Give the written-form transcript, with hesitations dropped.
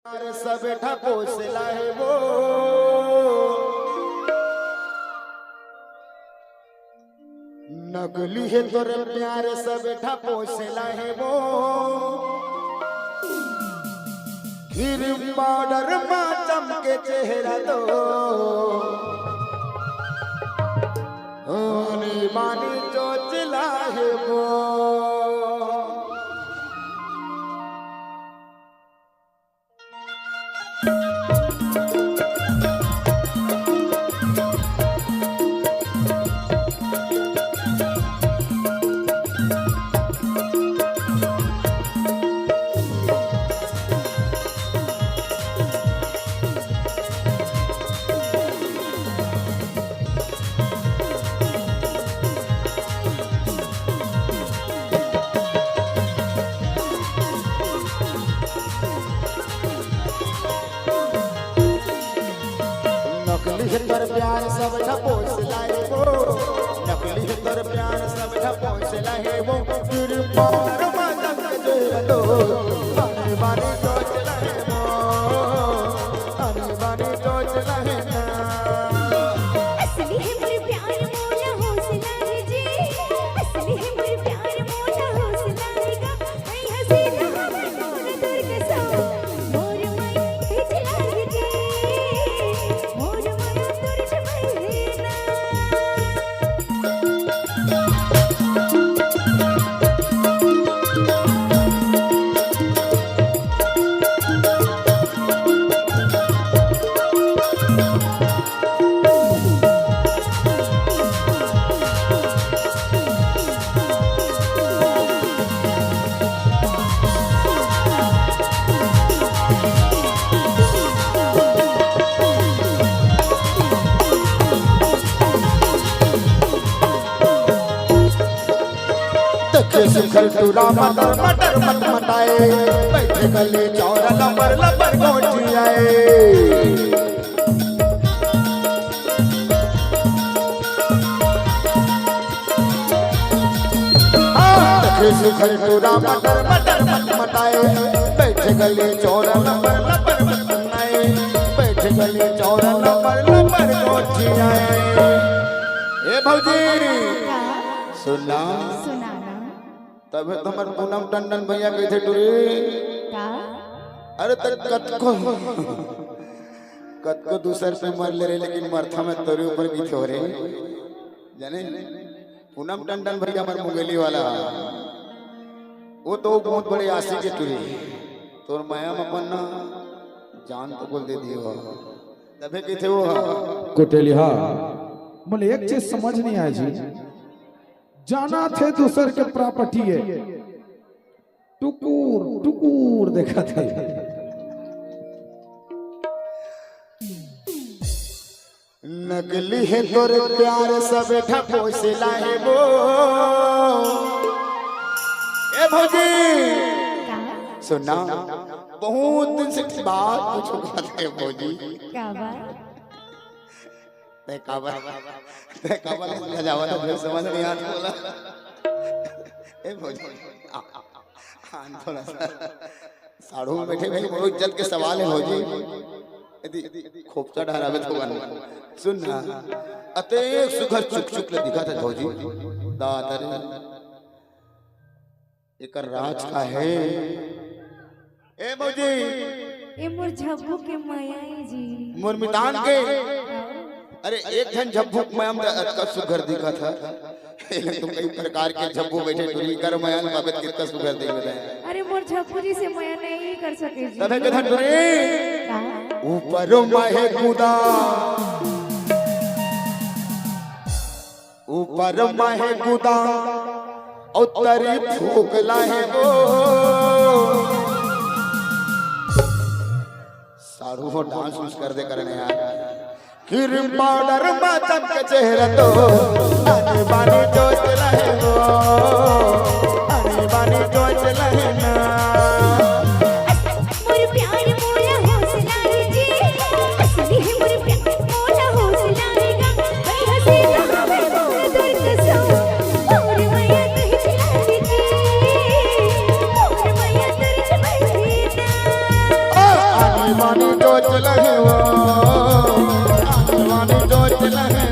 प्यार सब ठपोसला है वो नकली है तोरे प्यार सब ठपोसला है वो फिर पाउडर में चमके चेहरा तो मानी जो चिला है वो नकली है तर प्यार सब ठपोसला है वो नकली है तर प्यार सब ठपोसला है वो फिर पाउडर में चमके चेहरा तो बानी जो चला है वो बानी जो चला है ना असली है मेरे प्यार मोला हौसला है जी असली है मेरे प्यार मोला हौसला है गा मैं हसीना मैं मोर दूर के सो मोर मैं चला है जी मोर मैं दूर से बहेना सुखल टूरा मटर मटर मत मटाए बैठे गले चौरा लबर लबर गोटी आए सुखल टूरा मटर मटर मत मटाए बैठे गले चौरा लबर लबर मत मटाए बैठे गले चौरा लबर लबर गोटी आए ए भौजी सुना सुनाना तब तुम्हार पूनम टंडन भैया गए थे टूरी का अरे तक कत को दूसर पे मर ले रहे लेकिन मरथा में तोरे ऊपर भी छोरे जाने पूनम टंडन भैया हमारे मुंगेली वाला वो तो बहुत बड़े आशिक के टूरी तोर माया में अपन ना जान तो बोल दे दियो तबे के थे वो कुटेली हाँ मुझे एक चीज समझ नहीं आई जी जाना थे दूसर के प्रॉपर्टी है टुकुर टुकुर देखा थे नकली है तोरे प्यार सब ठपोसला है वो ए भौजी का सुना बहुत दिन से बात पूछो है भौजी का बात ते काबर लजावा तो समझ नहीं आता बोला ए भौजी थोड़ा सा साड़ू में बैठे भाई बहुत इज्जत के सवाल है भौजी यदि खोपचा ढारावे तो गाना सुन ना अते सुखर चुक चुक ले दिखा था भौजी दादर एक राज का है ए भौजी ए मोर झब्बू के माया है जी मुरमिटान के अरे एक धन झब्बू मयम का सुघर दिखा था तुम कई प्रकार के झब्बू बैठे टुरी कर मयम बाबत कितना सुघर देख रहे हैं अरे मोर झब्बू जी से माया नहीं कर सके जी तबे के धन टुरी का ऊपर माहे कूदा ऊपर माहे कूदा उत्तरी फूकला है वो सारू हो डांस उस कर दे करने यार क्रीम पाउडर में चमके चेहरा तो अरे बानी जो चला है वो अरे बानी जो चला है ना मोर प्यार मोला हौसला है जी असली है मोर प्यार मोला हौसला है गा मैं हसीना मैं मोर दूर के सो मोर माया नहीं चला है जी मोर माया दूर से बहेना आसमानी जो चले वो आसमानी जो चले